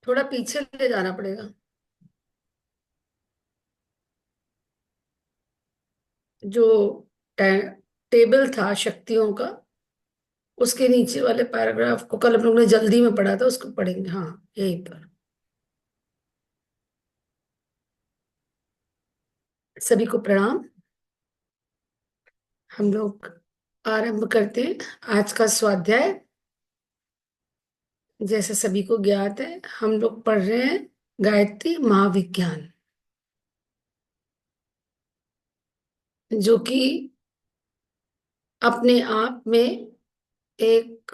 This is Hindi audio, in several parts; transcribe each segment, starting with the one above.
थोड़ा पीछे ले जाना पड़ेगा। जो टेबल था शक्तियों का, उसके नीचे वाले पैराग्राफ को कल हम लोग ने जल्दी में पढ़ा था, उसको पढ़ेंगे। हाँ, यहीं पर। सभी को प्रणाम। हम लोग आरंभ करते हैं आज का स्वाध्याय। जैसे सभी को ज्ञात है, हम लोग पढ़ रहे हैं गायत्री महाविज्ञान, जो कि अपने आप में एक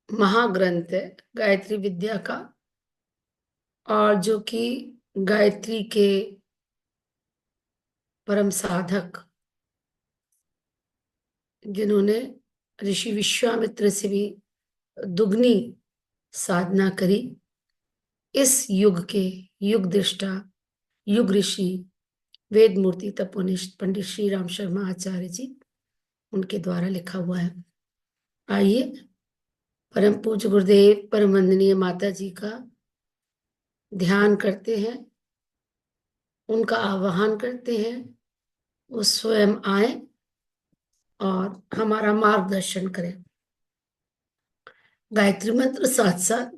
महाग्रंथ है गायत्री विद्या का, और जो कि गायत्री के परम साधक, जिन्होंने ऋषि विश्वामित्र से भी दुगनी साधना करी, इस युग के युग दृष्टा, युग ऋषि, वेद मूर्ति तपोनिष्ठ पंडित श्री राम शर्मा आचार्य जी, उनके द्वारा लिखा हुआ है। आइए परम पूज्य गुरुदेव परम वंदनीय माता जी का ध्यान करते हैं, उनका आवाहन करते हैं, वो स्वयं आए और हमारा मार्गदर्शन करें। गायत्री मंत्र साथ साथ।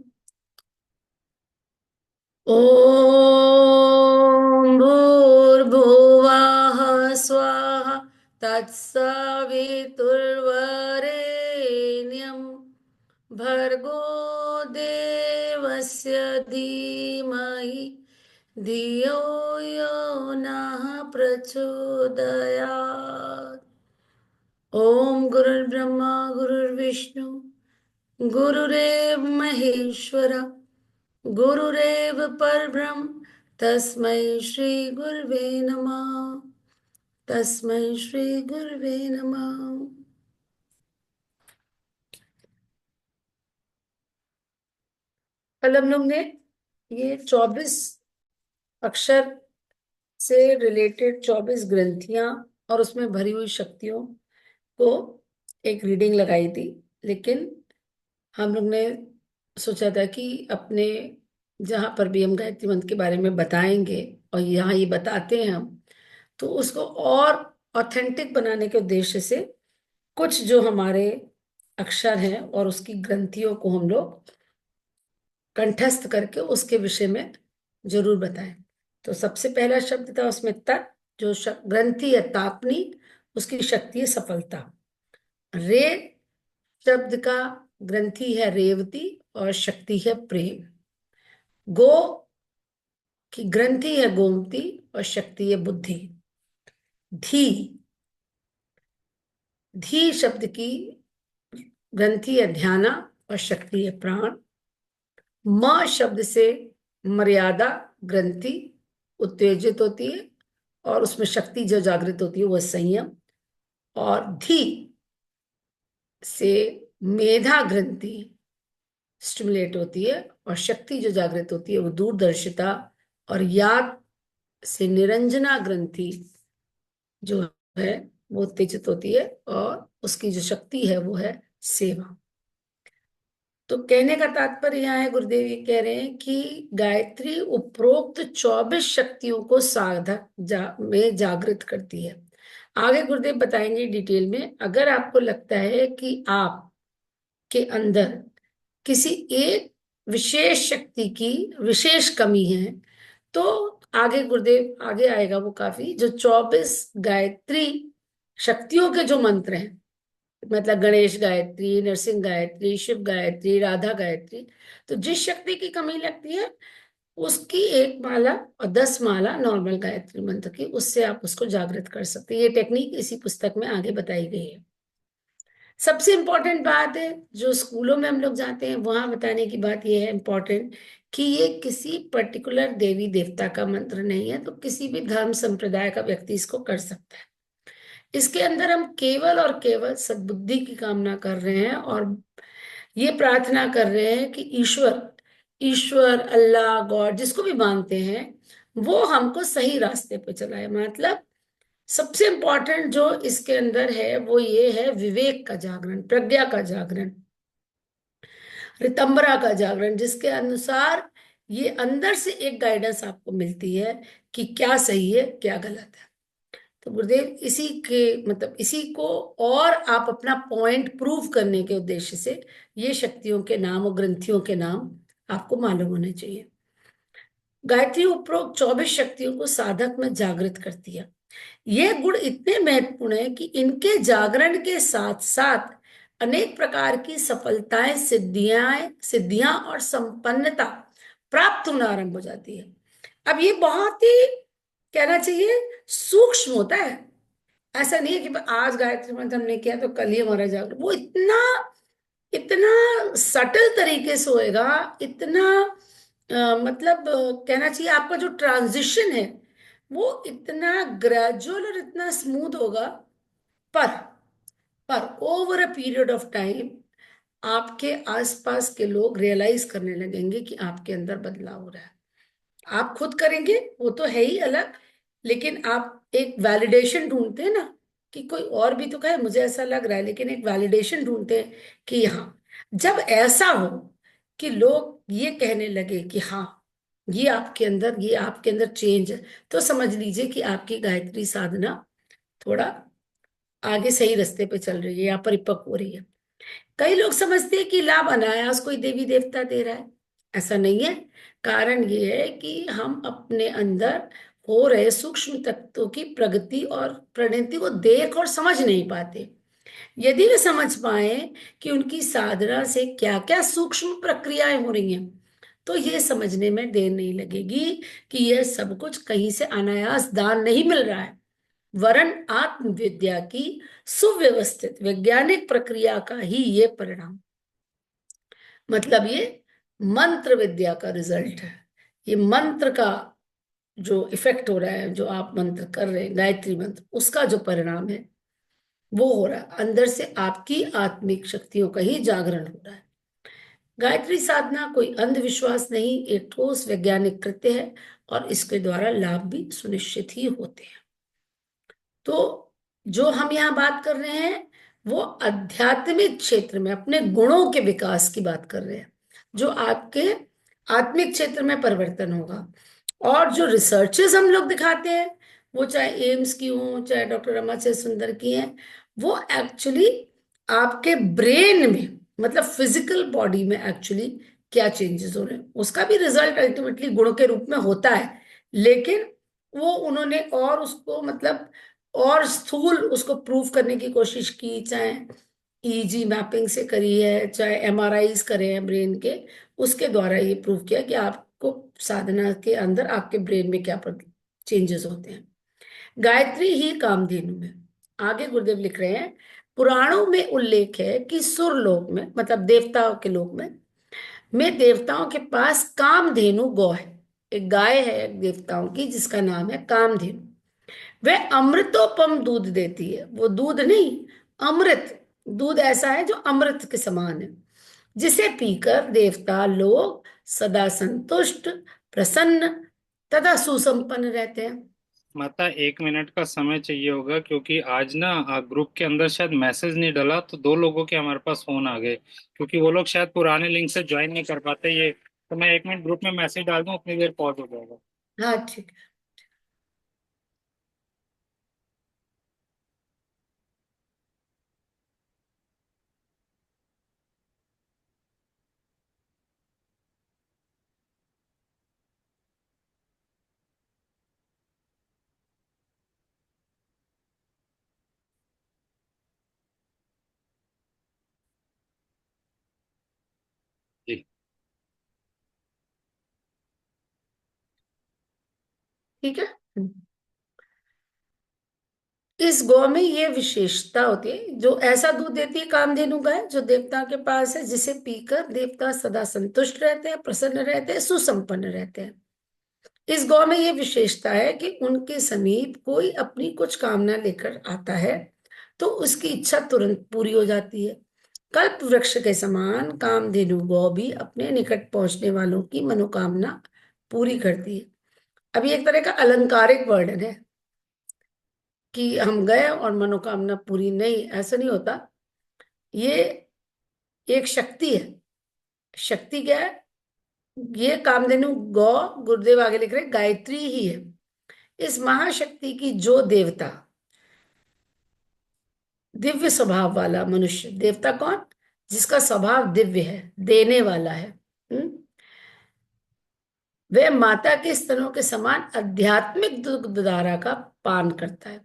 ओम भूर्भुवः स्वाहा तत्सवितुर्वरेण्यं भर्गो देवस्य धीमहि धियो यो नः प्रचोदयात्। ओम गुरुर्ब्रह्मा गुरुर्विष्णु गुरुरेव महेश्वर गुरुरेव परब्रह्म तस्मै श्री गुरुवे नमः। तस्मै श्री गुरुवे नमः। कल हम लोग ने ये 24 अक्षर से रिलेटेड 24 ग्रंथियां और उसमें भरी हुई शक्तियों को एक रीडिंग लगाई थी, लेकिन हम लोग ने सोचा था कि अपने जहां पर भी हम गायत्री मंत्र के बारे में बताएंगे और यहाँ ये बताते हैं हम, तो उसको और ऑथेंटिक बनाने के उद्देश्य से कुछ जो हमारे अक्षर हैं और उसकी ग्रंथियों को हम लोग कंठस्थ करके उसके विषय में जरूर बताएं। तो सबसे पहला शब्द था उसमें तत्, जो ग्रंथि है तापनी, उसकी शक्ति है सफलता। रे शब्द का ग्रंथि है रेवती और शक्ति है प्रेम। गो की ग्रंथि है गोमती और शक्ति है बुद्धि। धी, धी शब्द की ग्रंथि है ध्याना और शक्ति है प्राण। म शब्द से मर्यादा ग्रंथि उत्तेजित होती है और उसमें शक्ति जो जागृत होती है वह संयम। और धी से मेधा ग्रंथि स्टिमुलेट होती है और शक्ति जो जागृत होती है वो दूरदर्शिता। और याद से निरंजना ग्रंथि जो है वो उत्तेजित होती है और उसकी जो शक्ति है वो है सेवा। तो कहने का तात्पर्य यहाँ है, गुरुदेव ये कह रहे हैं कि गायत्री उपरोक्त 24 शक्तियों को साधक में जागृत करती है। आगे गुरुदेव बताएंगे डिटेल में। अगर आपको लगता है कि आप के अंदर किसी एक विशेष शक्ति की विशेष कमी है, तो आगे गुरुदेव आगे आएगा वो काफी, जो 24 गायत्री शक्तियों के जो मंत्र हैं, मतलब गणेश गायत्री, नरसिंह गायत्री, शिव गायत्री, राधा गायत्री, तो जिस शक्ति की कमी लगती है उसकी एक माला और 10 माला नॉर्मल गायत्री मंत्र की, उससे आप उसको जागृत कर सकते हैं। ये टेक्निक इसी पुस्तक में आगे बताई गई है। सबसे इंपॉर्टेंट बात है जो स्कूलों में हम लोग जाते हैं वहां बताने की बात यह है इंपॉर्टेंट, कि ये किसी पर्टिकुलर देवी देवता का मंत्र नहीं है, तो किसी भी धर्म संप्रदाय का व्यक्ति इसको कर सकता है। इसके अंदर हम केवल और केवल सद्बुद्धि की कामना कर रहे हैं और ये प्रार्थना कर रहे हैं कि ईश्वर, ईश्वर अल्लाह गॉड जिसको भी मानते हैं, वो हमको सही रास्ते पे चलाए। मतलब सबसे इंपॉर्टेंट जो इसके अंदर है वो ये है विवेक का जागरण, प्रज्ञा का जागरण, रितंबरा का जागरण, जिसके अनुसार ये अंदर से एक गाइडेंस आपको मिलती है कि क्या सही है क्या गलत है। तो गुरुदेव इसी के मतलब इसी को और आप अपना पॉइंट प्रूव करने के उद्देश्य से ये शक्तियों के नाम और ग्रंथियों के नाम आपको मालूम होने चाहिए। गायत्री उपरोक्त 24 शक्तियों को साधक में जागृत करती है। ये गुण इतने महत्वपूर्ण है कि इनके जागरण के साथ साथ अनेक प्रकार की सफलताएं, सिद्धियां और संपन्नता प्राप्त होना आरंभ हो जाती है। अब ये बहुत ही कहना चाहिए सूक्ष्म होता है। ऐसा नहीं है कि आज गायत्री मंत्र हमने किया तो कल ही हमारा जागरण, वो इतना इतना सटल तरीके से होएगा, इतना मतलब कहना चाहिए आपका जो ट्रांजिशन है वो इतना ग्रेजुअल और इतना स्मूथ होगा। पर पर over a period of time आपके आसपास के लोग रियलाइज करने लगेंगे कि आपके अंदर बदलाव हो रहा है। आप खुद करेंगे वो तो है ही अलग, लेकिन आप एक वैलिडेशन ढूंढते हैं ना कि कोई और भी तो कहे मुझे ऐसा लग रहा है, लेकिन एक वैलिडेशन ढूंढते हैं कि हाँ, जब ऐसा हो कि लोग ये कहने लगे कि हाँ ये आपके अंदर चेंज है, तो समझ लीजिए कि आपकी गायत्री साधना थोड़ा आगे सही रास्ते पे चल रही है या परिपक्व हो रही है। कई लोग समझते हैं कि लाभ अनायास कोई देवी देवता दे रहा है। ऐसा नहीं है। कारण ये है कि हम अपने अंदर हो रहे सूक्ष्म तत्वों की प्रगति और परिणति को देख और समझ नहीं पाते। यदि वे समझ पाए कि उनकी साधना से क्या क्या सूक्ष्म प्रक्रियाएं हो रही हैं, तो ये समझने में देर नहीं लगेगी कि यह सब कुछ कहीं से अनायास दान नहीं मिल रहा है, वरन आत्मविद्या की सुव्यवस्थित वैज्ञानिक प्रक्रिया का ही ये परिणाम, मतलब ये मंत्र विद्या का रिजल्ट है। ये मंत्र का जो इफेक्ट हो रहा है, जो आप मंत्र कर रहे हैं गायत्री मंत्र, उसका जो परिणाम है वो हो रहा है। अंदर से आपकी आत्मिक शक्तियों का ही जागरण हो रहा है। गायत्री साधना कोई अंधविश्वास नहीं, एक ठोस वैज्ञानिक कृत्य है और इसके द्वारा लाभ भी सुनिश्चित ही होते हैं। तो जो हम यहाँ बात कर रहे हैं वो आध्यात्मिक क्षेत्र में अपने गुणों के विकास की बात कर रहे हैं, जो आपके आत्मिक क्षेत्र में परिवर्तन होगा। और जो रिसर्चेस हम लोग दिखाते हैं, वो चाहे एम्स की हो चाहे डॉक्टर रमा से सुंदर की है, वो एक्चुअली आपके ब्रेन में मतलब फिजिकल बॉडी में एक्चुअली क्या चेंजेस हो रहे हैं उसका भी रिजल्ट अल्टीमेटली गुणों के रूप में होता है। लेकिन वो उन्होंने और उसको मतलब और स्थूल उसको प्रूव करने की कोशिश की, चाहे ईजी मैपिंग से करी है चाहे एमआरआईज करे हैं ब्रेन के, उसके द्वारा ये प्रूव किया कि आपको साधना के अंदर आपके ब्रेन में क्या चेंजेस होते हैं। गायत्री ही कामधेनु में, आगे गुरुदेव लिख रहे हैं, पुराणों में उल्लेख है कि सुरलोक में मतलब देवताओं के लोक में देवताओं के पास कामधेनु गौ है। एक गाय है देवताओं की जिसका नाम है कामधेनु। वह अमृतोपम दूध देती है, वो दूध नहीं, अमृत दूध ऐसा है जो अमृत के समान है, जिसे पीकर देवता लोग सदा संतुष्ट, प्रसन्न तथा सुसंपन्न रहते हैं। माता 1 मिनट का समय चाहिए होगा, क्योंकि आज ना ग्रुप के अंदर शायद मैसेज नहीं डला, तो 2 लोगों के हमारे पास फोन आ गए, क्योंकि वो लोग शायद पुराने लिंक से ज्वाइन नहीं कर पाते ये। तो मैं 1 मिनट ग्रुप में मैसेज डाल दूं, उतनी देर पॉज हो जाएगा। हाँ ठीक है। जी। ठीक है। इस गौ में ये विशेषता होती है, जो ऐसा दूध देती है कामधेनु गाय जो देवता के पास है, जिसे पीकर देवता सदा संतुष्ट रहते हैं, प्रसन्न रहते हैं, सुसंपन्न रहते हैं। इस गौ में ये विशेषता है कि उनके समीप कोई अपनी कुछ कामना लेकर आता है तो उसकी इच्छा तुरंत पूरी हो जाती है। कल्प वृक्ष के समान कामधेनु गौ भी अपने निकट पहुंचने वालों की मनोकामना पूरी करती है। अभी एक तरह का अलंकारिक वर्णन है कि हम गए और मनोकामना पूरी नहीं, ऐसा नहीं होता। ये एक शक्ति है। शक्ति क्या है? ये कामधेनु गौ, गुरुदेव आगे लिख रहे गायत्री ही है। इस महाशक्ति की जो देवता, दिव्य स्वभाव वाला मनुष्य, देवता कौन? जिसका स्वभाव दिव्य है, देने वाला है। हम्म? वह माता के स्तनों के समान आध्यात्मिक दुग्ध धारा का पान करता है।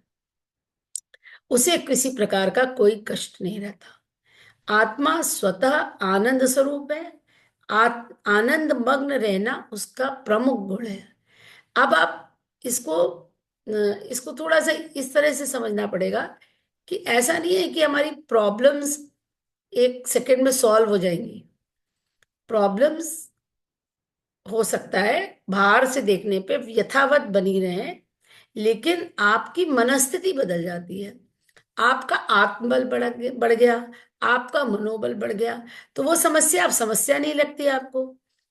उसे किसी प्रकार का कोई कष्ट नहीं रहता। आत्मा स्वतः आनंद स्वरूप है। आनंद मग्न रहना उसका प्रमुख गुण है। अब आप इसको इसको थोड़ा सा इस तरह से समझना पड़ेगा कि ऐसा नहीं है कि हमारी प्रॉब्लम्स एक सेकंड में सॉल्व हो जाएंगी। प्रॉब्लम्स हो सकता है बाहर से देखने पे यथावत बनी रहे, लेकिन आपकी मनस्थिति बदल जाती है। आपका आत्मबल बढ़ गया, आपका मनोबल बढ़ गया, तो वो समस्या अब समस्या नहीं लगती आपको।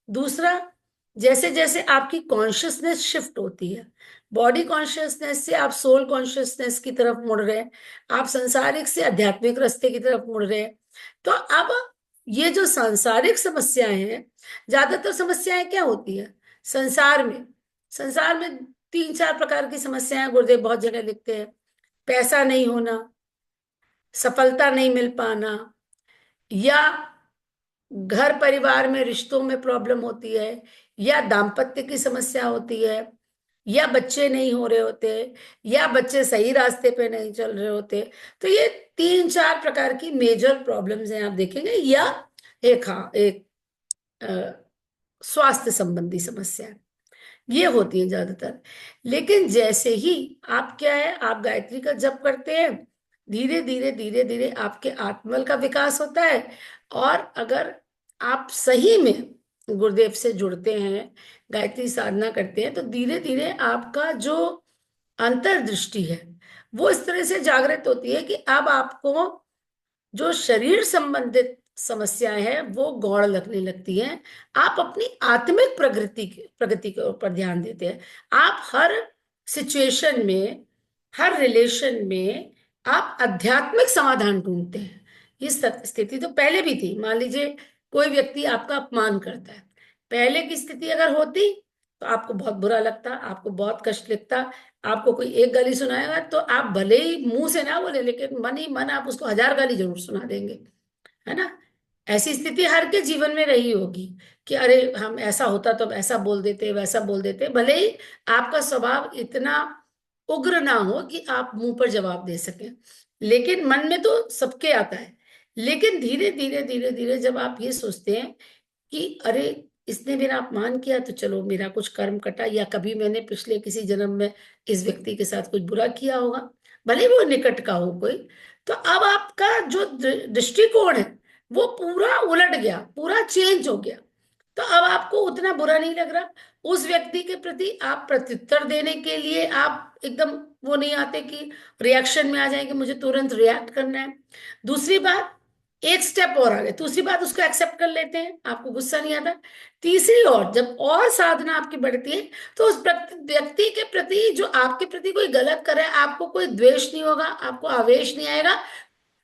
दूसरा, जैसे जैसे आपकी कॉन्शियसनेस शिफ्ट होती है, बॉडी कॉन्शियसनेस से आप सोल कॉन्शियसनेस की तरफ मुड़ रहे हैं, आप संसारिक से आध्यात्मिक रास्ते की तरफ मुड़ रहे हैं, तो अब ये जो सांसारिक समस्याएं हैं, ज्यादातर समस्याएं क्या होती है संसार में? संसार में तीन चार प्रकार की समस्याएं गुरुदेव बहुत जगह लिखते हैं। पैसा नहीं होना, सफलता नहीं मिल पाना, या घर परिवार में रिश्तों में प्रॉब्लम होती है, या दाम्पत्य की समस्या होती है, या बच्चे नहीं हो रहे होते, या बच्चे सही रास्ते पे नहीं चल रहे होते। तो ये तीन चार प्रकार की मेजर प्रॉब्लम्स हैं आप देखेंगे। या एक, हाँ, एक स्वास्थ्य संबंधी समस्या, ये होती है ज्यादातर। लेकिन जैसे ही आप क्या है, आप गायत्री का जप करते हैं, धीरे धीरे धीरे धीरे आपके आत्मबल का विकास होता है। और अगर आप सही में गुरुदेव से जुड़ते हैं, गायत्री साधना करते हैं, तो धीरे धीरे आपका जो अंतर्दृष्टि है वो इस तरह से जागृत होती है कि अब आपको जो शरीर संबंधित समस्याएं हैं वो गौण लगने लगती हैं। आप अपनी आत्मिक प्रगति के ऊपर ध्यान देते हैं। आप हर सिचुएशन में, हर रिलेशन में आप आध्यात्मिक समाधान ढूंढते हैं। ये स्थिति तो पहले भी थी। मान लीजिए कोई व्यक्ति आपका अपमान करता है, पहले की स्थिति अगर होती तो आपको बहुत बुरा लगता, आपको बहुत कष्ट लगता। आपको कोई एक गाली सुनाएगा तो आप भले ही मुंह से ना बोले, लेकिन मन ही मन आप उसको 1000 गाली जरूर सुना देंगे, है ना? ऐसी स्थिति हर के जीवन में रही होगी कि अरे हम ऐसा होता तो हम ऐसा बोल देते, वैसा बोल देते। भले ही आपका स्वभाव इतना उग्र ना हो कि आप मुंह पर जवाब दे सकें, लेकिन मन में तो सबके आता है। लेकिन धीरे धीरे धीरे धीरे जब आप ये सोचते हैं कि अरे इसने मेरा अपमान किया तो चलो मेरा कुछ कर्म कटा, या कभी मैंने पिछले किसी जन्म में इस व्यक्ति के साथ कुछ बुरा किया होगा, भले वो निकट का हो कोई, तो अब आपका जो दृष्टिकोण है वो पूरा उलट गया, पूरा चेंज हो गया। तो अब आपको उतना बुरा नहीं लग रहा। उस व्यक्ति के प्रति आप प्रत्युत्तर देने के लिए आप एकदम वो नहीं आते कि रिएक्शन में आ जाएंगे, मुझे तुरंत रिएक्ट करना है। दूसरी बात, एक स्टेप और आगे, दूसरी बात उसको एक्सेप्ट कर लेते हैं, आपको गुस्सा नहीं आता। तीसरी, और जब और साधना आपकी बढ़ती है तो उस व्यक्ति के प्रति जो आपके प्रति कोई गलत करे, आपको कोई द्वेष नहीं होगा, आपको आवेश नहीं आएगा।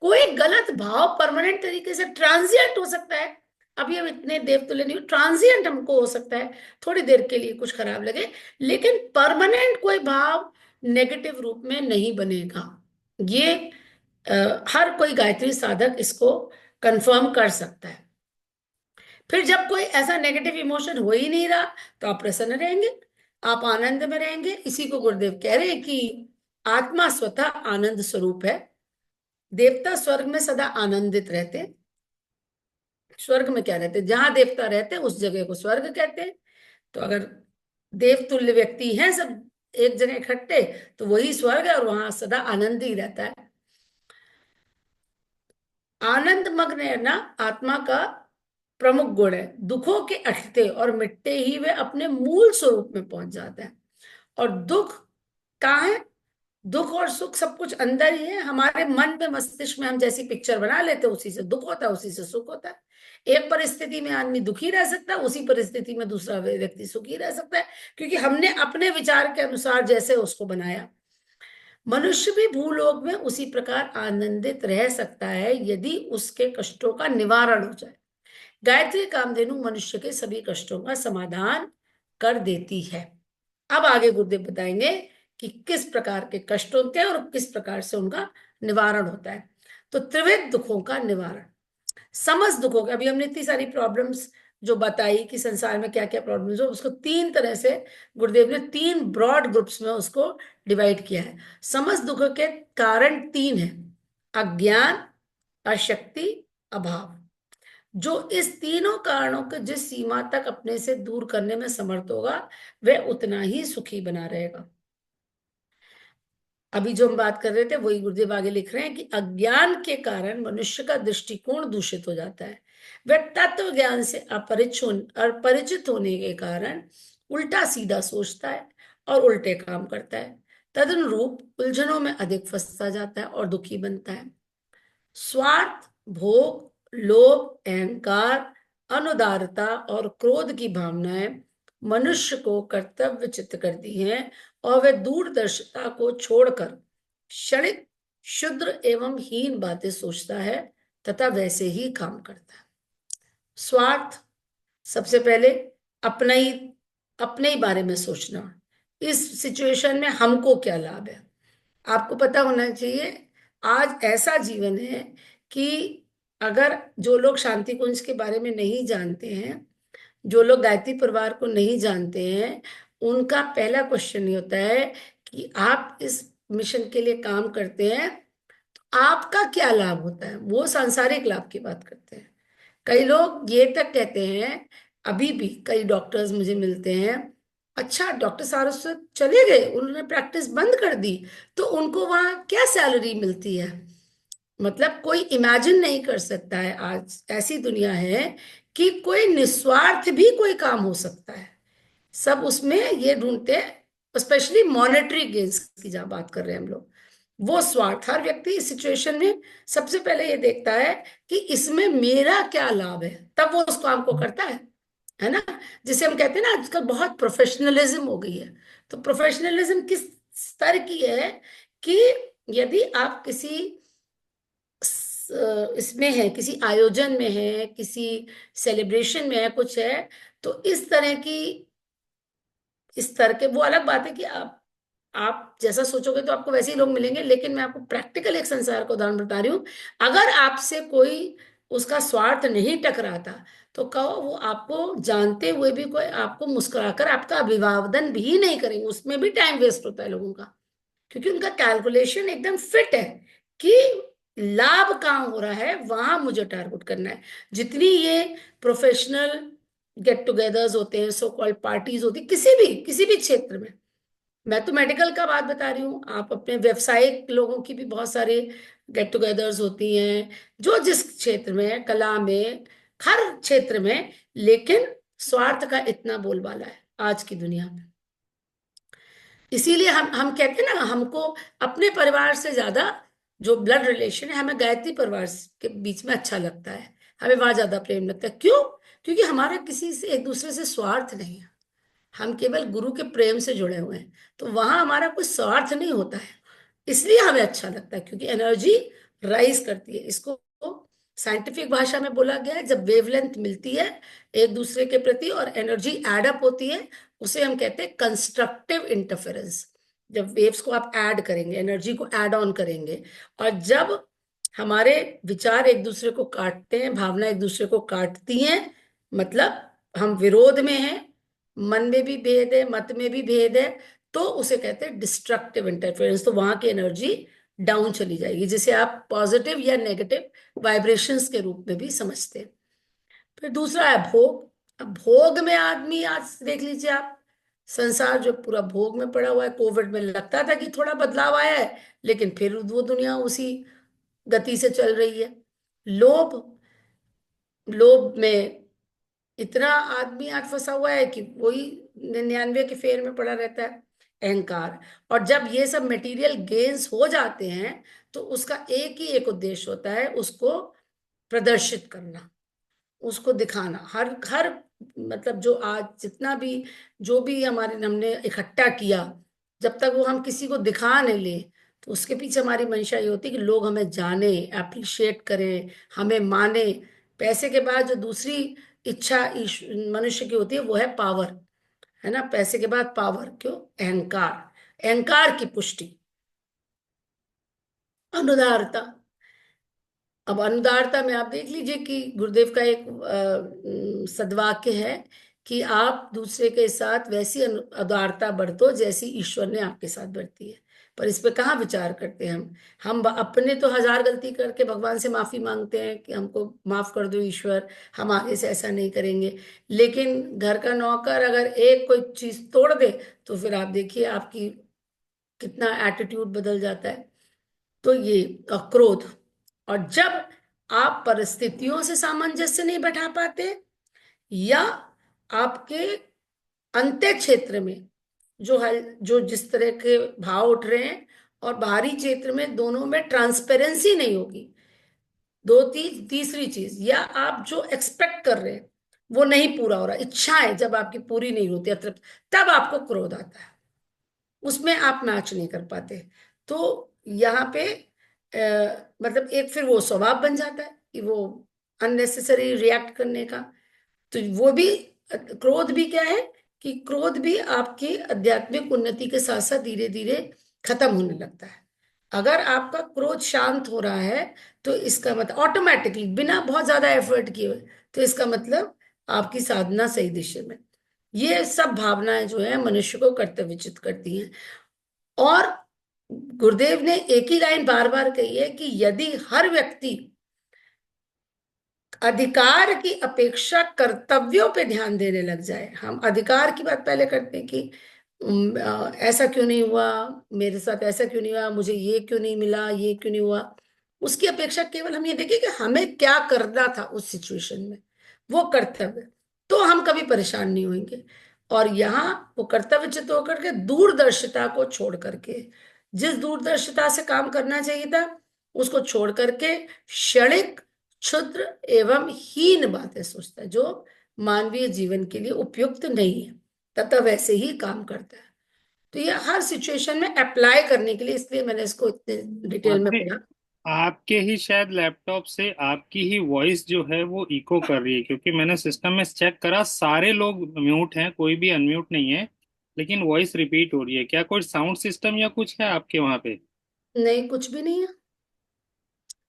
कोई गलत भाव परमानेंट तरीके से ट्रांजिएंट हो सकता है, अभी हम इतने देवतुल्य नहीं, ट्रांजिएंट हमको हो सकता है, थोड़ी देर के लिए कुछ खराब लगे, लेकिन परमानेंट कोई भाव नेगेटिव रूप में नहीं बनेगा। ये हर कोई गायत्री साधक इसको कंफर्म कर सकता है। फिर जब कोई ऐसा नेगेटिव इमोशन हो ही नहीं रहा तो आप प्रसन्न रहेंगे, आप आनंद में रहेंगे। इसी को गुरुदेव कह रहे हैं कि आत्मा स्वतः आनंद स्वरूप है। देवता स्वर्ग में सदा आनंदित रहते हैं। स्वर्ग में क्या रहते हैं? जहां देवता रहते हैं उस जगह को स्वर्ग कहते हैं। तो अगर देवतुल्य व्यक्ति हैं सब एक जगह इकट्ठे, तो वही स्वर्ग है और वहां सदा आनंद ही रहता है। आनंद मग्न रहना आत्मा का प्रमुख गुण है। दुखों के अटते और मिटते ही वे अपने मूल स्वरूप में पहुंच जाते हैं। और दुख कहाँ है? दुख और सुख सब कुछ अंदर ही है। हमारे मन में, मस्तिष्क में हम जैसी पिक्चर बना लेते हैं, उसी से दुख होता है, उसी से सुख होता है। एक परिस्थिति में आदमी दुखी रह सकता है, उसी परिस्थिति में दूसरा व्यक्ति सुखी रह सकता है, क्योंकि हमने अपने विचार के अनुसार जैसे उसको बनाया। मनुष्य भी भूलोक में उसी प्रकार आनंदित रह सकता है यदि उसके कष्टों का निवारण हो जाए। गायत्री कामधेनु मनुष्य के सभी कष्टों का समाधान कर देती है। अब आगे गुरुदेव बताएंगे कि किस प्रकार के कष्ट होते हैं और किस प्रकार से उनका निवारण होता है। तो त्रिविध दुखों का निवारण, समस्त दुखों के, अभी हमने इतनी सारी प्रॉब्लम्स जो बताई कि संसार में क्या क्या प्रॉब्लम्स हो, उसको तीन तरह से गुरुदेव ने तीन ब्रॉड ग्रुप्स में उसको डिवाइड किया है। समस्त दुखों के कारण तीन है: अज्ञान, अशक्ति, अभाव। जो इस तीनों कारणों को जिस सीमा तक अपने से दूर करने में समर्थ होगा, वह उतना ही सुखी बना रहेगा। अभी जो हम बात कर रहे थे वही गुरुदेव आगे लिख रहे हैं कि अज्ञान के कारण मनुष्य का दृष्टिकोण दूषित हो जाता है। वह तत्व ज्ञान से अपरिचित होने के कारण उल्टा सीधा सोचता है और उल्टे काम करता है। तदनुरूप उलझनों में अधिक फंसता जाता है और दुखी बनता है। स्वार्थ, भोग, लोभ, अहंकार, अनुदारता और क्रोध की भावनाएं मनुष्य को कर्तव्यच्युत करती हैं और वह दूरदर्शिता को छोड़कर क्षणिक, क्षुद्र एवं हीन बातें सोचता है तथा वैसे ही काम करता है। स्वार्थ, सबसे पहले अपना ही अपने ही बारे में सोचना, इस सिचुएशन में हमको क्या लाभ है। आपको पता होना चाहिए आज ऐसा जीवन है कि अगर जो लोग शांति कुंज के बारे में नहीं जानते हैं, जो लोग गायत्री परिवार को नहीं जानते हैं, उनका पहला क्वेश्चन ये होता है कि आप इस मिशन के लिए काम करते हैं तो आपका क्या लाभ होता है। वो सांसारिक लाभ की बात करते हैं। कई लोग ये तक कहते हैं, अभी भी कई डॉक्टर्स मुझे मिलते हैं, अच्छा डॉक्टर सारस्वत चले गए, उन्होंने प्रैक्टिस बंद कर दी, तो उनको वहां क्या सैलरी मिलती है। मतलब कोई इमेजिन नहीं कर सकता है आज ऐसी दुनिया है कि कोई निस्वार्थ भी कोई काम हो सकता है। सब उसमें ये ढूंढते हैं, स्पेशली मॉनेटरी गेन्स की जहां बात कर रहे हैं हम लोग, वो स्वार्थ। हर व्यक्ति इस सिचुएशन में सबसे पहले ये देखता है कि इसमें मेरा क्या लाभ है, तब वो उस काम को करता है ना। जिसे हम कहते हैं ना आजकल बहुत प्रोफेशनलिज्म हो गई है। तो प्रोफेशनलिज्म किस स्तर की है कि यदि आप किसी इसमें है, किसी आयोजन में है, किसी सेलिब्रेशन में है, कुछ है, तो इस तरह की, इस तरह के, वो अलग बात है कि आप जैसा सोचोगे तो आपको वैसे ही लोग मिलेंगे, लेकिन मैं आपको प्रैक्टिकल एक संसार का उदाहरण बता रही हूँ। अगर आपसे कोई उसका स्वार्थ नहीं टकराता तो कहो वो आपको जानते हुए भी कोई आपको मुस्कुराकर आपका अभिवादन भी नहीं करेंगे, उसमें भी टाइम वेस्ट होता है लोगों का। क्योंकि उनका कैलकुलेशन एकदम फिट है कि लाभ कहाँ हो रहा है वहां मुझे टारगेट करना है। जितनी ये प्रोफेशनल गेट टुगेदर्स होते हैं, सो कॉल्ड पार्टीज होती, किसी भी क्षेत्र में, मैं तो मेडिकल का बात बता रही हूँ, आप अपने व्यवसायिक लोगों की भी बहुत सारी गेट टुगेदर्स होती हैं, जो जिस क्षेत्र में है, कला में, हर क्षेत्र में। लेकिन स्वार्थ का इतना बोलबाला है आज की दुनिया में। इसीलिए हम कहते हैं ना, हमको अपने परिवार से ज्यादा जो ब्लड रिलेशन है, हमें गायत्री परिवार के बीच में अच्छा लगता है, हमें वहां ज्यादा प्रेम लगता है। क्यों? क्योंकि हमारा किसी से एक दूसरे से स्वार्थ नहीं है, हम केवल गुरु के प्रेम से जुड़े हुए हैं। तो वहां हमारा कोई स्वार्थ नहीं होता है, इसलिए हमें अच्छा लगता है, क्योंकि एनर्जी राइज करती है। इसको साइंटिफिक भाषा में बोला गया है, जब वेवलेंथ मिलती है एक दूसरे के प्रति और एनर्जी एडअप होती है, उसे हम कहते हैं कंस्ट्रक्टिव इंटरफेरेंस। जब वेव्स को आप ऐड करेंगे, एनर्जी को ऐड ऑन करेंगे, और जब हमारे विचार एक दूसरे को काटते हैं, भावना एक दूसरे को काटती हैं, मतलब हम विरोध में हैं, मन में भी भेद है, मत में भी भेद है, तो उसे कहते हैं डिस्ट्रक्टिव इंटरफेरेंस। तो वहां की एनर्जी डाउन चली जाएगी, जिसे आप पॉजिटिव या नेगेटिव वाइब्रेशंस के रूप में भी समझते हैं। फिर दूसरा है भोग। अब भोग में आदमी, आज देख लीजिए आप, संसार जो पूरा भोग में पड़ा हुआ है। कोविड में लगता था कि थोड़ा बदलाव आया है, लेकिन फिर वो दुनिया उसी गति से चल रही है। लोभ, लोभ में इतना आदमी आज फंसा हुआ है कि वही 99 के फेर में पड़ा रहता है। अहंकार, और जब ये सब मटेरियल गेन्स हो जाते हैं तो उसका एक ही एक उद्देश्य होता है, उसको प्रदर्शित करना, उसको दिखाना। हर हर मतलब जो आज जितना भी, जो भी हमारे हमने इकट्ठा किया, जब तक वो हम किसी को दिखा नहीं ले, तो उसके पीछे हमारी मंशा ये होती है कि लोग हमें जाने, अप्रिशिएट करें, हमें माने। पैसे के बाद जो दूसरी इच्छा मनुष्य की होती है वो है पावर, है ना। पैसे के बाद पावर, क्यों? अहंकार, अहंकार की पुष्टि। अनुदारता, अब अनुदारता में आप देख लीजिए कि गुरुदेव का एक सद्वाक्य है कि आप दूसरे के साथ वैसी उदारता बरतो जैसी ईश्वर ने आपके साथ बरती है। पर इस पे कहाँ विचार करते हैं हम अपने तो हजार गलती करके भगवान से माफी मांगते हैं कि हमको माफ कर दो ईश्वर, हम आगे से ऐसा नहीं करेंगे। लेकिन घर का नौकर अगर एक कोई चीज तोड़ दे तो फिर आप देखिए आपकी कितना एटीट्यूड बदल जाता है। तो ये क्रोध। और जब आप परिस्थितियों से सामंजस्य नहीं बैठा पाते, या आपके अंत्य क्षेत्र में जो जिस तरह के भाव उठ रहे हैं और बाहरी क्षेत्र में, दोनों में ट्रांसपेरेंसी नहीं होगी। तीसरी चीज, या आप जो एक्सपेक्ट कर रहे हैं वो नहीं पूरा हो रहा, इच्छाएं जब आपकी पूरी नहीं होती अतृप्त, तब आपको क्रोध आता है, उसमें आप मैच नहीं कर पाते। तो यहाँ पे मतलब एक फिर वो स्वभाव बन जाता है कि वो अननेसेसरी रिएक्ट करने का। तो वो भी क्रोध भी क्या है कि क्रोध भी आपकी आध्यात्मिक उन्नति के साथ साथ धीरे धीरे खत्म होने लगता है। अगर आपका क्रोध शांत हो रहा है तो इसका मतलब ऑटोमेटिकली बिना बहुत ज्यादा एफर्ट किए हुए, तो इसका मतलब आपकी साधना सही दिशा में। ये सब भावनाएं जो है मनुष्य को कर्तव्यच्युत करती हैं। और गुरुदेव ने एक ही लाइन बार बार कही है कि यदि हर व्यक्ति अधिकार की अपेक्षा कर्तव्यों पे ध्यान देने लग जाए, हम अधिकार की बात पहले करते हैं कि ऐसा क्यों नहीं हुआ, मेरे साथ ऐसा क्यों नहीं हुआ, मुझे ये क्यों नहीं मिला, ये क्यों नहीं हुआ, उसकी अपेक्षा केवल हम ये देखें कि हमें क्या करना था उस सिचुएशन में, वो कर्तव्य, तो हम कभी परेशान नहीं होंगे। और यहाँ वो कर्तव्यच्युत होकर के दूरदर्शिता को छोड़ करके, जिस दूरदर्शिता से काम करना चाहिए था उसको छोड़ करके क्षणिक, क्षुद्र एवं हीन बातें सोचता है, जो मानवीय जीवन के लिए उपयुक्त नहीं है, तथा वैसे ही काम करता है। तो ये हर सिचुएशन में अप्लाई करने के लिए, इसलिए मैंने इसको इतने डिटेल में आपने पढ़ा। आपके ही शायद लैपटॉप से आपकी ही वॉइस जो है वो इको कर रही है, क्योंकि मैंने सिस्टम में चेक करा सारे लोग म्यूट हैं, कोई भी अनम्यूट नहीं है, लेकिन वॉइस रिपीट हो रही है। क्या कोई साउंड सिस्टम या कुछ है आपके वहां पे? नहीं, कुछ भी नहीं है,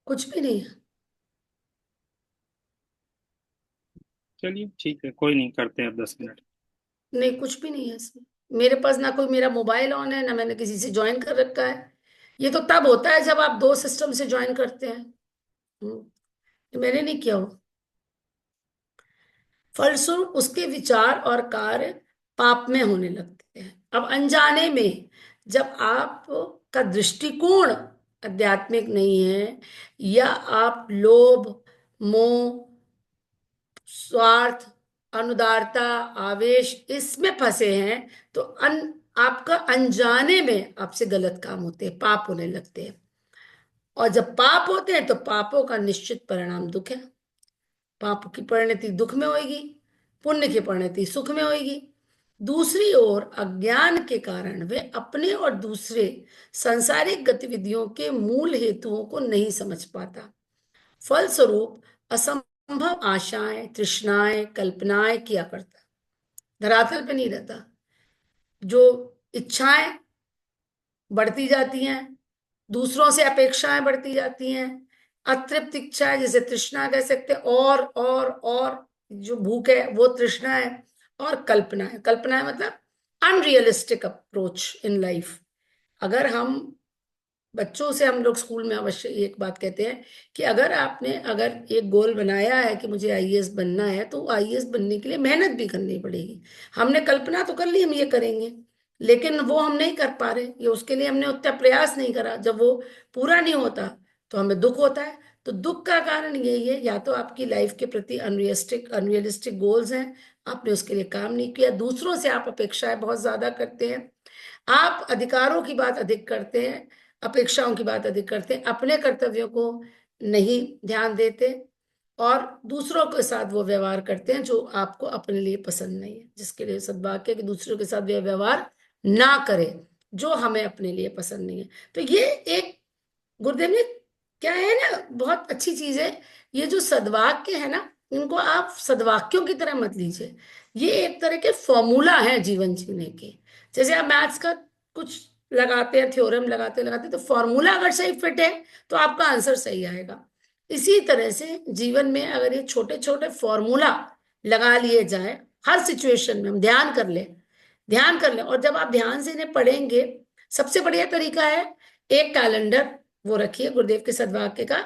कुछ भी नहीं है। चलिए ठीक है, कोई नहीं, करते हैं अब 10 मिनट। नहीं, कुछ भी नहीं है इसमें। मेरे पास ना कोई मेरा मोबाइल ऑन है, ना मैंने किसी से ज्वाइन कर रखा है। ये तो तब होता है जब आप दो सिस्टम से ज्वाइन करते हैं। ये मैंने नहीं किया हो। फलस्वरूप उसके विचार और कार्य पाप में होने लगते हैं। अब अनजाने में जब आप का दृष्टिकोण आध्यात्मिक नहीं है, या आप लोभ, मोह, स्वार्थ, अनुदारता, आवेश इसमें फंसे हैं, तो आपका अनजाने में आपसे गलत काम होते हैं, पाप होने लगते हैं। और जब पाप होते हैं तो पापों का निश्चित परिणाम दुख है। पाप की परिणति दुख में होगी, पुण्य की परिणति सुख में होगी। दूसरी ओर अज्ञान के कारण वे अपने और दूसरे सांसारिक गतिविधियों के मूल हेतुओं को नहीं समझ पाता। फलस्वरूप असंभव आशाएं, तृष्णाएं, कल्पनाएं किया करता, धरातल पे नहीं रहता। जो इच्छाएं बढ़ती जाती हैं, दूसरों से अपेक्षाएं बढ़ती जाती हैं, अतृप्त इच्छाएं, जैसे तृष्णा कह सकते हैं, और जो भूख है वो तृष्णा है। और कल्पना है, कल्पना है मतलब अनरियलिस्टिक अप्रोच इन लाइफ। अगर हम बच्चों से, हम लोग स्कूल में अवश्य एक बात कहते हैं कि अगर एक गोल बनाया है कि मुझे आईएएस बनना है, तो आईएएस बनने के लिए मेहनत भी करनी पड़ेगी। हमने कल्पना तो कर ली हम ये करेंगे, लेकिन वो हम नहीं कर पा रहे, ये उसके लिए हमने उतना प्रयास नहीं करा। जब वो पूरा नहीं होता तो हमें दुख होता है। तो दुख का कारण यही है, या तो आपकी लाइफ के प्रति अनरियलिस्टिक अनरियलिस्टिक गोल्स हैं, आपने उसके लिए काम नहीं किया, दूसरों से आप अपेक्षाएं बहुत ज्यादा करते हैं, आप अधिकारों की बात अधिक करते हैं, अपेक्षाओं की बात अधिक करते हैं, अपने कर्तव्यों को नहीं ध्यान देते, और दूसरों के साथ वो व्यवहार करते हैं जो आपको अपने लिए पसंद नहीं है। जिसके लिए सद्वाक्य है कि दूसरों के साथ व्यवहार ना करें जो हमें अपने लिए पसंद नहीं है। तो ये एक गुरुदेव ने क्या है ना, बहुत अच्छी चीज है। ये जो सद्वाक्य है ना, इनको आप सद्वाक्यों की तरह मत लीजिए। ये एक तरह के फॉर्मूला है जीवन जीने के। जैसे आप मैथ्स का कुछ लगाते हैं, थ्योरम लगाते लगाते, तो फॉर्मूला अगर सही फिट है तो आपका आंसर सही आएगा। इसी तरह से जीवन में अगर ये छोटे छोटे फॉर्मूला लगा लिए जाए, हर सिचुएशन में हम ध्यान कर ले, ध्यान कर ले, और जब आप ध्यान से इन्हें पढ़ेंगे, सबसे बढ़िया तरीका है एक कैलेंडर वो रखिए गुरुदेव के सद्वाक्य का,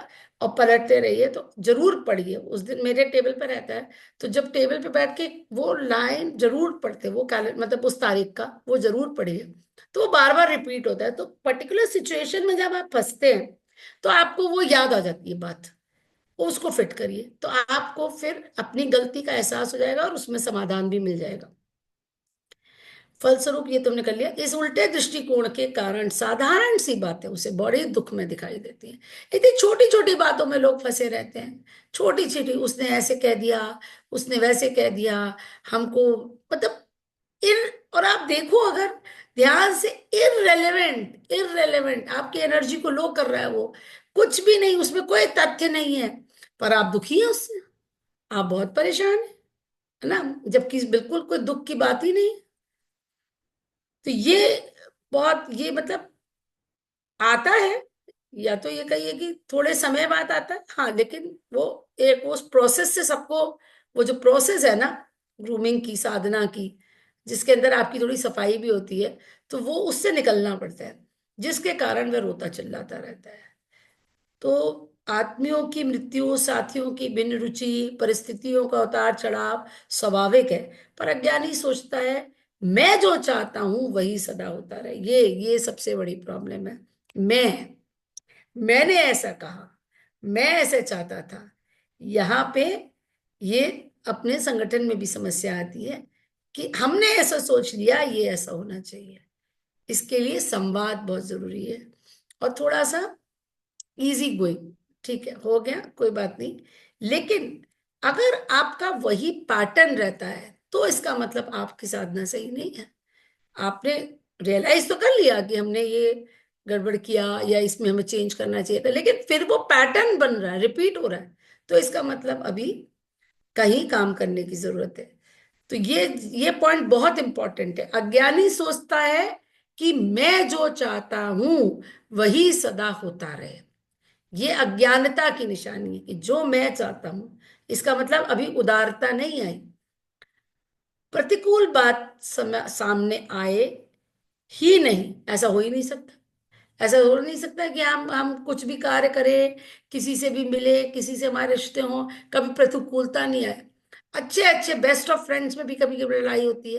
और पलटते रहिए। तो जरूर पढ़िए, उस दिन मेरे टेबल पे रहता है, तो जब टेबल पे बैठ के वो लाइन जरूर पढ़ते, वो कैलेंडर मतलब उस तारीख का वो जरूर पढ़िए। तो वो बार बार रिपीट होता है, तो पर्टिकुलर सिचुएशन में जब आप फंसते हैं तो आपको वो याद आ जाती है बात, उसको फिट करिए, तो आपको फिर अपनी गलती का एहसास हो जाएगा और उसमें समाधान भी मिल जाएगा। फलस्वरूप ये तुमने कर लिया, इस उल्टे दृष्टिकोण के कारण साधारण सी बातें उसे बड़े दुख में दिखाई देती हैं। इतनी छोटी छोटी बातों में लोग फंसे रहते हैं, छोटी छोटी, उसने ऐसे कह दिया, उसने वैसे कह दिया, हमको, मतलब इन, और आप देखो अगर ध्यान से, इररेलेवेंट, इररेलेवेंट आपकी एनर्जी को लो कर रहा है वो, कुछ भी नहीं, उसमें कोई तथ्य नहीं है, पर आप दुखी हैं उससे, आप बहुत परेशान हैं, है ना, जबकि बिल्कुल कोई दुख की बात ही नहीं। तो ये बहुत, ये मतलब आता है, या तो ये कहिए कि थोड़े समय बाद आता है, हाँ, लेकिन वो एक उस प्रोसेस से सबको, वो जो प्रोसेस है ना ग्रूमिंग की, साधना की, जिसके अंदर आपकी थोड़ी सफाई भी होती है, तो वो उससे निकलना पड़ता है, जिसके कारण वह रोता चिल्लाता रहता है। तो आत्मियों की मृत्यु, साथियों की बिन रुचि, परिस्थितियों का उतार चढ़ाव स्वाभाविक है, पर अज्ञानी सोचता है मैं जो चाहता हूं वही सदा होता रहे। ये सबसे बड़ी प्रॉब्लम है। मैंने ऐसा कहा, मैं ऐसे चाहता था, यहाँ पे ये अपने संगठन में भी समस्या आती है कि हमने ऐसा सोच लिया, ये ऐसा होना चाहिए। इसके लिए संवाद बहुत जरूरी है, और थोड़ा सा इजी गोइंग, ठीक है, हो गया, कोई बात नहीं। लेकिन अगर आपका वही पैटर्न रहता है तो इसका मतलब आपकी साधना सही नहीं है। आपने रियलाइज तो कर लिया कि हमने ये गड़बड़ किया या इसमें हमें चेंज करना चाहिए था, लेकिन फिर वो पैटर्न बन रहा है, रिपीट हो रहा है, तो इसका मतलब अभी कहीं काम करने की जरूरत है। तो ये पॉइंट बहुत इंपॉर्टेंट है। अज्ञानी सोचता है कि मैं जो चाहता हूं वही सदा होता रहे। ये अज्ञानता की निशानी है कि जो मैं चाहता हूं, इसका मतलब अभी उदारता नहीं आई। प्रतिकूल बात सामने आए ही नहीं, ऐसा हो ही नहीं सकता। ऐसा हो नहीं सकता कि हम कुछ भी कार्य करें, किसी से भी मिले, किसी से हमारे रिश्ते हों, कभी प्रतिकूलता नहीं आए। अच्छे अच्छे बेस्ट ऑफ फ्रेंड्स में भी कभी कभी लड़ाई होती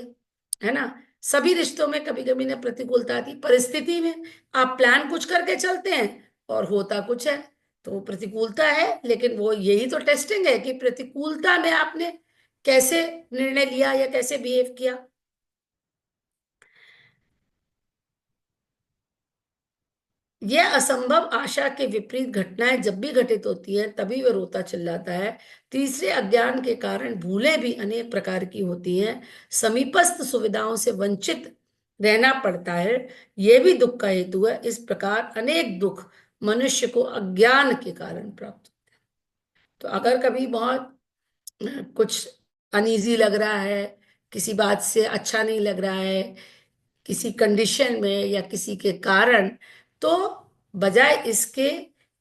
है ना। सभी रिश्तों में कभी कभी ना प्रतिकूलता आती, परिस्थिति में आप प्लान कुछ करके चलते हैं और होता कुछ है, तो वो प्रतिकूलता है। लेकिन वो यही तो टेस्टिंग है कि प्रतिकूलता में आपने कैसे निर्णय लिया या कैसे बिहेव किया। यह असंभव आशा के विपरीत घटनाएं जब भी घटित होती है तभी वह रोता चिल्लाता है। तीसरे, अज्ञान के कारण भूलें भी अनेक प्रकार की होती हैं, समीपस्थ सुविधाओं से वंचित रहना पड़ता है, यह भी दुख का हेतु है। इस प्रकार अनेक दुख मनुष्य को अज्ञान के कारण प्राप्त होते हैं। तो अगर कभी बहुत कुछ अनईजी लग रहा है, किसी बात से अच्छा नहीं लग रहा है, किसी कंडीशन में या किसी के कारण, तो बजाय इसके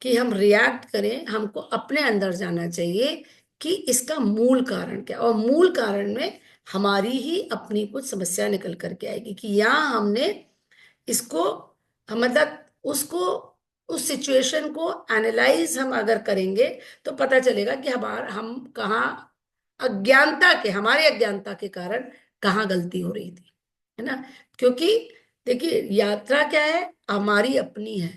कि हम रिएक्ट करें, हमको अपने अंदर जाना चाहिए कि इसका मूल कारण क्या, और मूल कारण में हमारी ही अपनी कुछ समस्या निकल करके आएगी कि यहाँ हमने इसको, मतलब उसको, उस सिचुएशन को एनालाइज हम अगर करेंगे तो पता चलेगा कि हम कहाँ अज्ञानता के, हमारे अज्ञानता के कारण कहाँ गलती हो रही थी, है ना। क्योंकि देखिए यात्रा क्या है, हमारी अपनी है।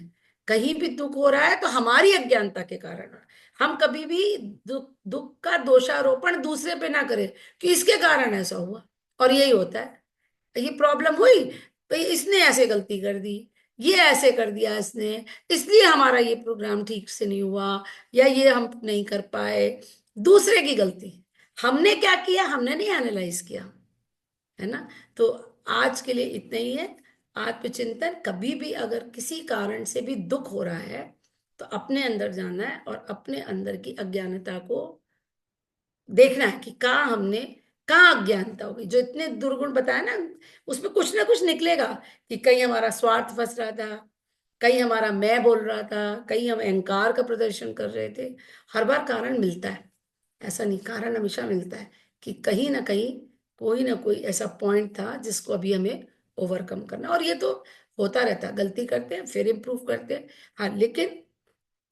कहीं भी दुख हो रहा है तो हमारी अज्ञानता के कारण है। हम कभी भी दुख दुख का दोषारोपण दूसरे पे ना करें कि इसके कारण ऐसा हुआ, और यही होता है, ये प्रॉब्लम हुई, भाई इसने ऐसे गलती कर दी, ये ऐसे कर दिया इसने, इसलिए हमारा ये प्रोग्राम ठीक से नहीं हुआ, या ये हम नहीं कर पाए, दूसरे की गलती। हमने क्या किया, हमने नहीं एनालाइज किया, है ना। तो आज के लिए इतना ही है। आत्मचिंतन, कभी भी अगर किसी कारण से भी दुख हो रहा है तो अपने अंदर जाना है और अपने अंदर की अज्ञानता को देखना है कि कहाँ अज्ञानता होगी। जो इतने दुर्गुण बताया ना, उसमें कुछ ना कुछ निकलेगा कि कहीं हमारा स्वार्थ फंस रहा था, कहीं हमारा मैं बोल रहा था, कहीं हम अहंकार का प्रदर्शन कर रहे थे। हर बार कारण मिलता है, ऐसा नहीं, कारण हमेशा मिलता है कि कहीं ना कोई ऐसा पॉइंट था जिसको अभी हमें ओवरकम करना। और ये तो होता रहता है, गलती करते हैं फिर इम्प्रूव करते हैं। हाँ, लेकिन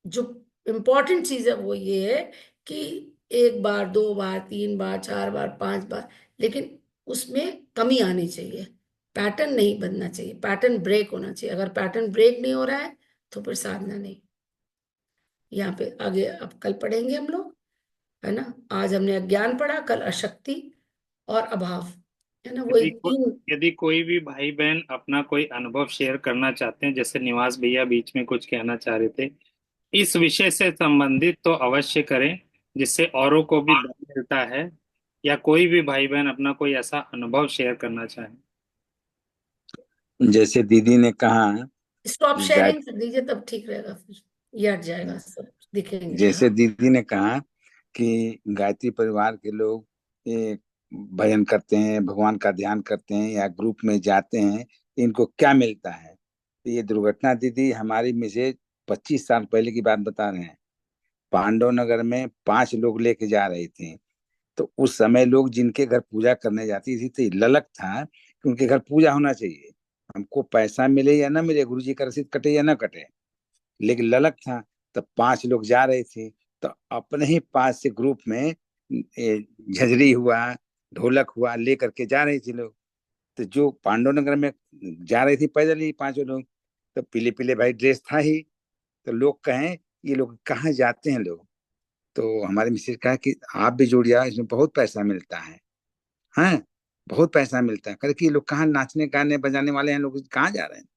जो इम्पोर्टेंट चीज है वो ये है कि एक बार, दो बार, तीन बार, चार बार, पांच बार, लेकिन उसमें कमी आनी चाहिए। पैटर्न नहीं बनना चाहिए, पैटर्न ब्रेक होना चाहिए। अगर पैटर्न ब्रेक नहीं हो रहा है तो फिर साधना नहीं। यहाँ पे आगे अब कल पढ़ेंगे हम लोग, है ना। आज हमने अज्ञान पढ़ा, कल अशक्ति और अभाव, है ना, वही यदि को, तीन। यदि कोई भी भाई बहन अपना कोई अनुभव शेयर करना चाहते हैं, जैसे निवास भैया बीच में कुछ कहना चाह रहे थे, इस विषय से संबंधित, तो अवश्य करें, जिससे औरों को भी दम मिलता है। या कोई भी भाई बहन अपना कोई ऐसा अनुभव शेयर करना चाहे। जैसे दीदी ने कहा स्टॉप कि गाय शेयरिंग कर दीजिए, तब ठीक रहेगा, फिर ये हट जाएगा, सब दिखेंगे। जैसे हाँ। दीदी ने कहा कि गायत्री परिवार के लोग ये भजन करते हैं, भगवान का ध्यान करते हैं या ग्रुप में जाते हैं, इनको क्या मिलता है। तो ये दुर्घटना दीदी हमारी मिसेज 25 साल पहले की बात बता रहे हैं। पांडव नगर में 5 लोग लेके जा रहे थे। तो उस समय लोग जिनके घर पूजा करने जाती थी तो ये ललक था कि उनके घर पूजा होना चाहिए। हमको पैसा मिले या ना मिले, गुरु जी का रसीद कटे या ना कटे, लेकिन ललक था। तब 5 लोग जा रहे थे, तो अपने ही पास से ग्रुप में झंझरी हुआ, ढोलक हुआ, लेकर के जा रहे थे लोग। तो जो पांडव नगर में जा रहे थे पैदल ही 5 लोग, तो पीले पीले भाई ड्रेस था ही। तो लोग कहें ये लोग कहाँ जाते हैं लोग। तो हमारे मिसेज कहा कि आप भी जुड़िया, इसमें बहुत पैसा मिलता है। हैं, बहुत पैसा मिलता है। करे कि ये लोग कहाँ नाचने गाने बजाने वाले हैं, लोग कहाँ जा रहे हैं।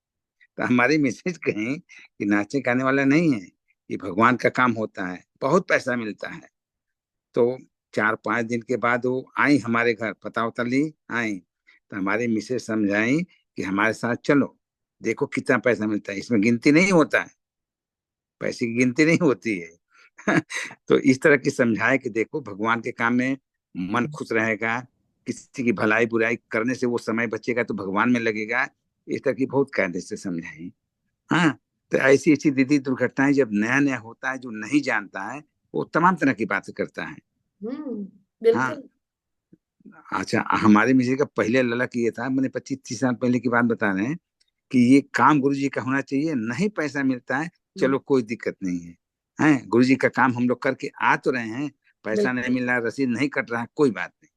तो हमारी मिसेज कहीं कि नाचने गाने वाला नहीं है, ये भगवान का काम होता है, बहुत पैसा मिलता है। तो 4-5 दिन के बाद वो आई हमारे घर, पता उता ली, आई। तो हमारी मिसेज समझाई कि हमारे साथ चलो, देखो कितना पैसा मिलता है, इसमें गिनती नहीं होता है, पैसे की गिनती नहीं होती है। तो इस तरह की समझाए कि देखो भगवान के काम में मन खुश रहेगा, किसी की भलाई बुराई करने से वो समय बचेगा तो भगवान में लगेगा। इस तरह की बहुत कायदे से समझाई। हाँ। तो ऐसी ऐसी दीदी दुर्घटनाएं जब नया नया होता है, जो नहीं जानता है वो तमाम तरह की बातें करता है। हम्म, हाँ। बिल्कुल। अच्छा, हमारे मिश्र का पहले ललक ये था, मैंने 25-30 साल पहले की बात बता रहे हैं, कि ये काम गुरु जी का होना चाहिए, नहीं पैसा मिलता है, हम्म, चलो कोई दिक्कत नहीं है। हैं, गुरु जी का काम हम लोग करके आ तो रहे हैं, पैसा नहीं बिल्कुल। मिल रहा, रसीद नहीं कट रहा, कोई बात नहीं।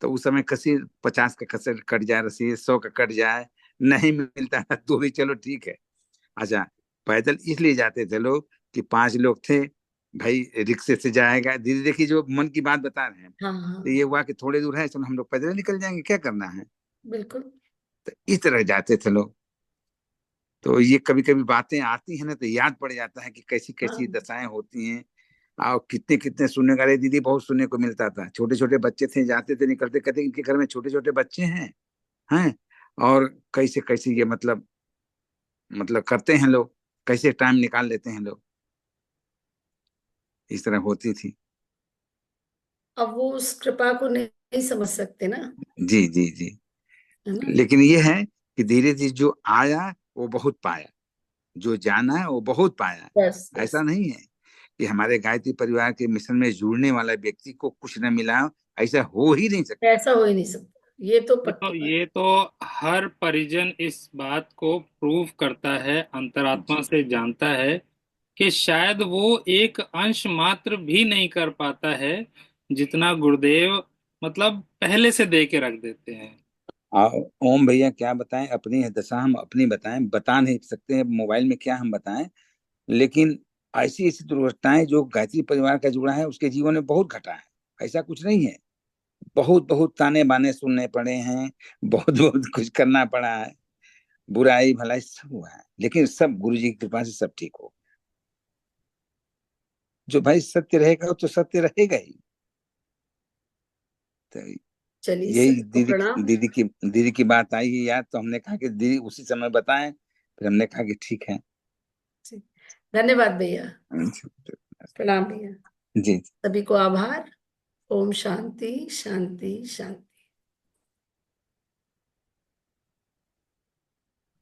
तो उस समय कसी 50 का कसर कट जाए, रसीद 100 का कट जाए, नहीं मिलता है तो भी चलो ठीक है। अच्छा, पैदल इसलिए जाते थे लोग कि 5 लोग थे, भाई रिक्शे से जाएगा, दीदी देखिए जो मन की बात बता रहे हैं। हाँ तो हाँ, ये हुआ कि थोड़े दूर है, चलो हम लोग पैदल निकल जाएंगे, क्या करना है। बिल्कुल। तो इस तरह जाते थे लोग। तो ये कभी कभी बातें आती है ना, तो याद पड़ जाता है कि कैसी कैसी हाँ, दशाएं होती हैं। और कितने कितने सुनने का, अरे दीदी बहुत सुनने को मिलता था, छोटे छोटे बच्चे थे, जाते थे निकलते, कहते इनके घर में छोटे छोटे बच्चे हैं और कैसे कैसे ये मतलब करते हैं लोग, कैसे टाइम निकाल लेते हैं लोग। इस तरह होती थी। अब वो उस कृपा को नहीं समझ सकते ना, जी जी जी। है ना। लेकिन ये है कि धीरे धीरे जो आया वो बहुत पाया, जो जाना है वो बहुत पाया। बस ऐसा बस, नहीं है कि हमारे गायत्री परिवार के मिशन में जुड़ने वाला व्यक्ति को कुछ न मिला, ऐसा हो ही नहीं सकता। ऐसा हो ही नहीं सकता, ये तो तो पक्की बात। ये तो हर परिजन इस बात को प्रूव करता है, अंतरात्मा से जानता है कि शायद वो एक अंश मात्र भी नहीं कर पाता है, जितना गुरुदेव मतलब पहले से दे के रख देते हैं। ओम भैया क्या बताएं, अपनी दशा हम अपनी बताएं, बता नहीं सकते हैं मोबाइल में क्या हम बताएं। लेकिन ऐसी ऐसी दुर्घटनाएं जो गायत्री परिवार का जुड़ा है उसके जीवन में बहुत घटा है, ऐसा कुछ नहीं है। बहुत बहुत ताने बाने सुनने पड़े हैं, बहुत बहुत कुछ करना पड़ा है, बुराई भलाई सब हुआ है, लेकिन सब गुरु जी की कृपा से सब ठीक हो। जो भाई सत्य रहेगा वो तो सत्य रहेगा ही। तो चलिए, यही सबको दीदी प्रणाम। दीदी की बात आई है याद, तो हमने कहा कि दीदी उसी समय बताएं, फिर हमने कहा कि ठीक है। धन्यवाद भैया। प्रणाम भैया। जी। सभी को आभार। ओम शांति शांति शांति।